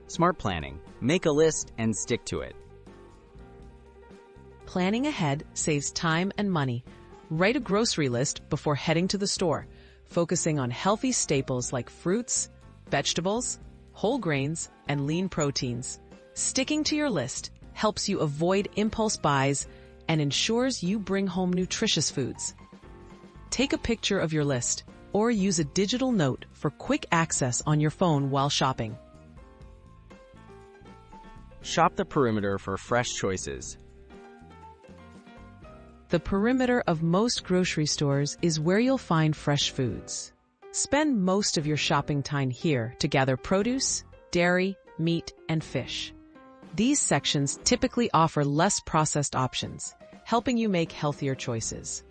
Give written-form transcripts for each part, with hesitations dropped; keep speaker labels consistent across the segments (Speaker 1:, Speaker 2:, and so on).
Speaker 1: Smart planning. Make a list and stick to it.
Speaker 2: Planning ahead saves time and money. Write a grocery list before heading to the store, focusing on healthy staples like fruits, vegetables, whole grains, and lean proteins. Sticking to your list helps you avoid impulse buys and ensures you bring home nutritious foods. Take a picture of your list or use a digital note for quick access on your phone while shopping.
Speaker 1: Shop the perimeter for fresh choices.
Speaker 2: The perimeter of most grocery stores is where you'll find fresh foods. Spend most of your shopping time here to gather produce, dairy, meat, and fish. These sections typically offer less processed options, helping you make healthier choices.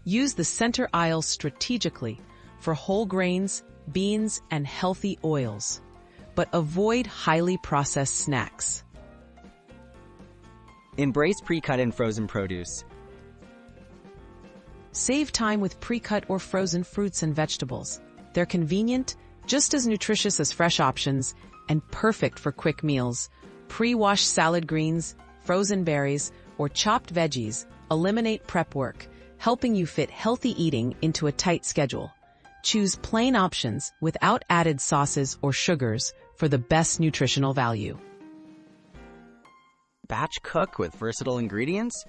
Speaker 2: Use the center aisle strategically for whole grains, beans, and healthy oils, but avoid highly processed snacks.
Speaker 1: Embrace pre-cut and frozen produce.
Speaker 2: Save time with pre-cut or frozen fruits and vegetables. They're convenient, just as nutritious as fresh options, and perfect for quick meals. Pre-washed salad greens, frozen berries, or chopped veggies eliminate prep work, helping you fit healthy eating into a tight schedule. Choose plain options without added sauces or sugars for the best nutritional value.
Speaker 1: Batch cook with versatile ingredients.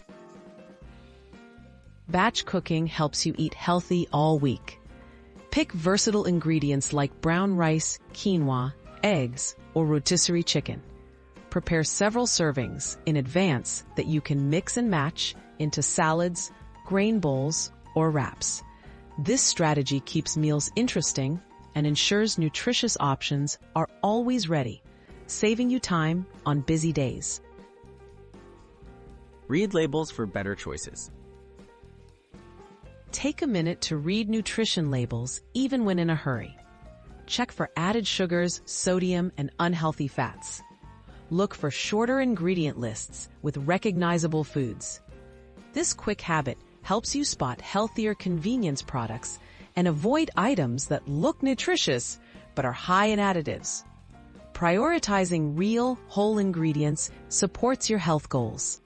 Speaker 2: Batch cooking helps you eat healthy all week. Pick versatile ingredients like brown rice, quinoa, eggs, or rotisserie chicken. Prepare several servings in advance that you can mix and match into salads, grain bowls, or wraps. This strategy keeps meals interesting and ensures nutritious options are always ready, saving you time on busy days.
Speaker 1: Read labels for better choices.
Speaker 2: Take a minute to read nutrition labels even when in a hurry. Check for added sugars, sodium, and unhealthy fats. Look for shorter ingredient lists with recognizable foods. This quick habit helps you spot healthier convenience products and avoid items that look nutritious but are high in additives. Prioritizing real, whole ingredients supports your health goals.